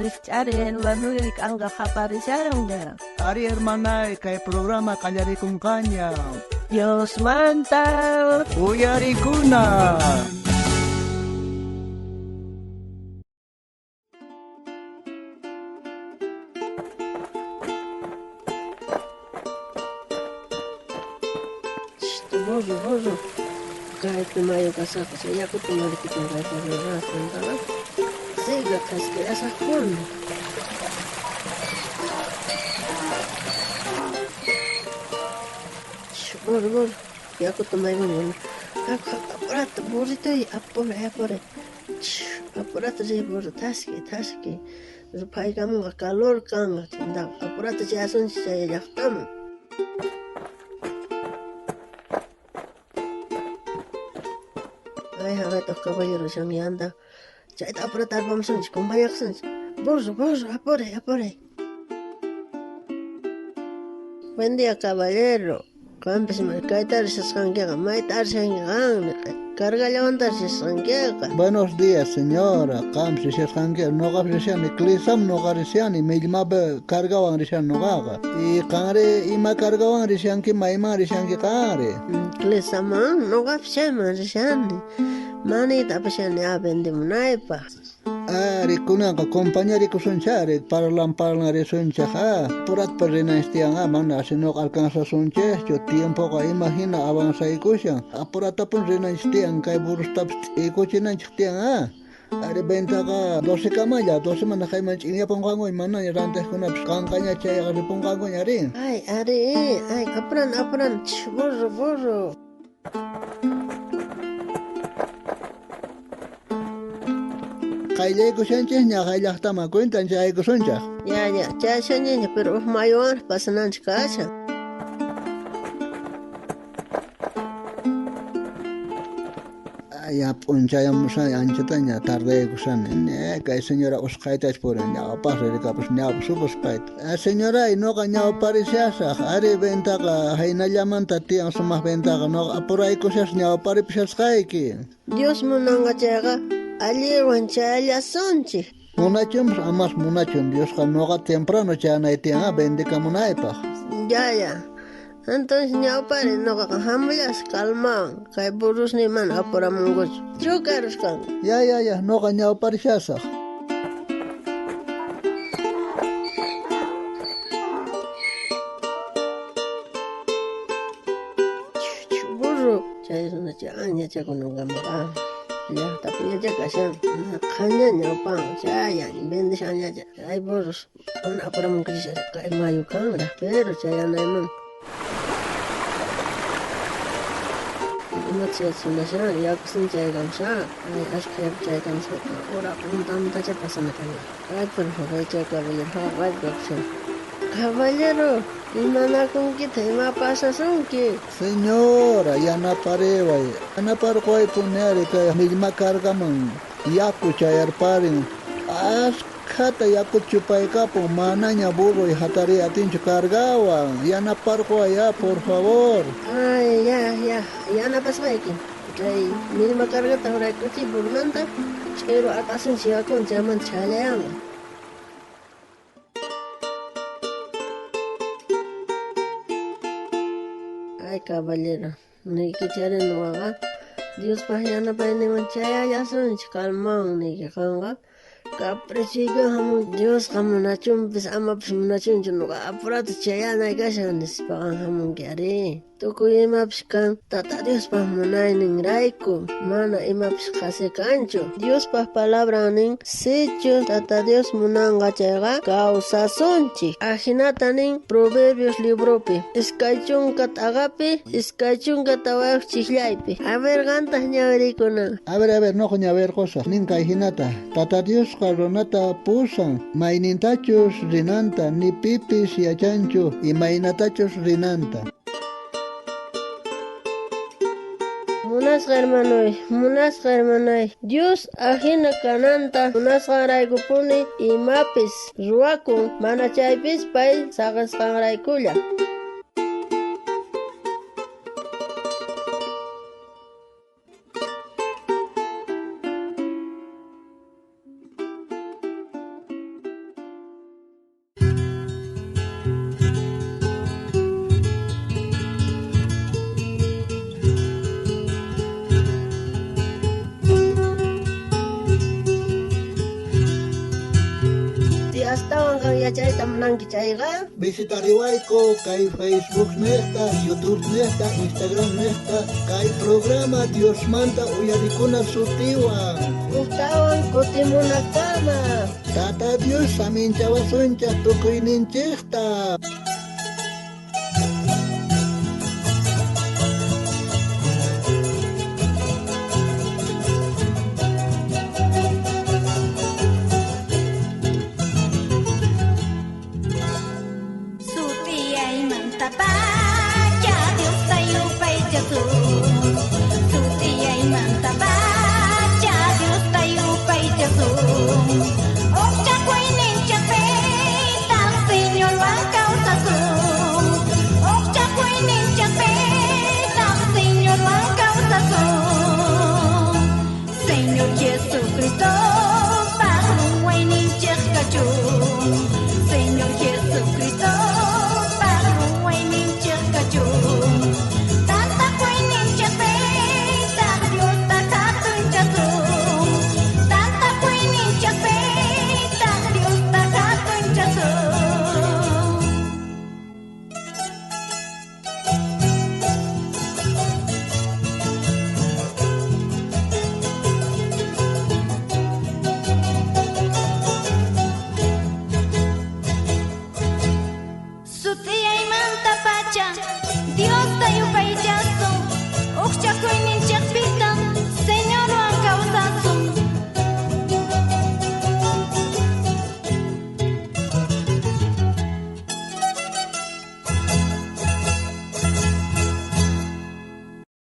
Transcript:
Richaren, Manuel, Anga Japarisaron. Ari hermana, kay programa kanyari kung kanya. Dios manta. Uyari kuna. Bozo. Kahit tumayo ka sa kasaya ko, tumalikit yung kahit narirasan ka lang. Siga, kas kaya sa kon. Bozo. Kaya ko tumayo yun. Apurata, borito y apure. Apurata siya, bozo. Taski. Rupay ka mo, kalor ka nga. Apurata siya, ason siya, yaktam. Ay, haga estos caballeros ya me anda. Ya está por atar, vamos a ver, con varias acciones. Borzo, apure. Buen día, caballero. Campes, me cae tarde, sanguega, me tarde, carga levantarse, sanguega. Buenos días, señora. Campes, sanguega, no gabrisian, ni clisam, no garisian, ni milmabe cargawan risian no gaga. Y kare, ima cargawan risian ki maima risian ki kare. Clisam, no gabrisian, risian. Mani tapasan ya bendimunaipa. Ari kunanga compañeri kusunchare parlan resuncha ha purat perena estianga mana sinok alcanza sunche yo tiempo ka imagina avanza ikushan apurata pun rena estiang kai burustap ikuchinan chtianga ari bentaga 12 kamaya 12 mana kai manch inya pongkango mana rantes kunap kankanya chaya ari pongkango nyari Ay apran burro. Kayle kusanches nya kayle tama cuentan chay kusuncha. Ya, chaña, pero mayor pasanan chikacha. Ya punchaya musa anchitaña tarde kusan ne kay señora uskaitas por nya pasre kapus nya supos pait. Señora no kaña parisiasa ari ventaga haina llaman tatiang sumas ventaga no apurai kusas nya paripisas kaiki. Dios munanga chaga. Ali wanchaya sonchi. Munachum amas munachum Dios kanoga temprano chana itianga bendica munaipa. Ya. Entonces ñao pare no kahamlas calma. Kay burus ni man apura mungos. Chukaros kan. Ya no kaña parisiasa. Burro. Chay una chaña chakununga ma. Ya, tapi ya kasan, kanya nyopang, saya bende saya ay boros, apa mungkin saya kayak mayu kan, pero saya naimang. Imat saya sudah saya, ya kesin saya kamsa, ay askep saya kamsa, ora puntam taja pasana kanya. Ay pun hoy saya kabel hoy baksan. Caballero, imana kung kita ima pasa sungki. Señora, ya na pareva, ana par koy punere kay milma carga man. Yaku chayar parin. Kata yaku chupay kapo mananya burro y hatari atincho cargawa. Ya na par koy ya, por favor. Ay, ya na pasmaikin. Kay milma carga tahuray kuchi burnanta. Pero atasan siya kung jaman chalayang. Ay, caballero, ni que chare no haga. Dios pajana pa ni manchaya ya son calmao ni que hanga. Capresiga hamu Dios hamu nachum bis ama bis nachum junuga apuratu chaya na gashan nispagan hamu gyare. Tuku ima piskan tata Dios pah munay ning raiko mana ima piskase kancho. Dios pah palabra ning secho tata Dios munanga chaga causa sonchi. Ajinata ning proverbios librope. Iskaichun kat agape, iskaichun kat awak chihlaype. A ver gantas ñaverikuna. A ver, no coña ver cosas. Ninka ajinata. Tata Dios karonata pusan. Mainintachos rinanta ni pipis y achancho y mainatachos rinanta. Munas hermanoy, Dios ajina kananta, munas raykupuni y mapis, ruaku, mana chaypis pay, sagas raykulla. chayta munanki chayqa. Visitariwayko kay Facebook nesta, YouTube nesta, Instagram nesta, kay programa Dios manta uyarikuna sutiwan. Ustawan kutimunakama. Tata Dios saminchawasuncha tukuyninchikta.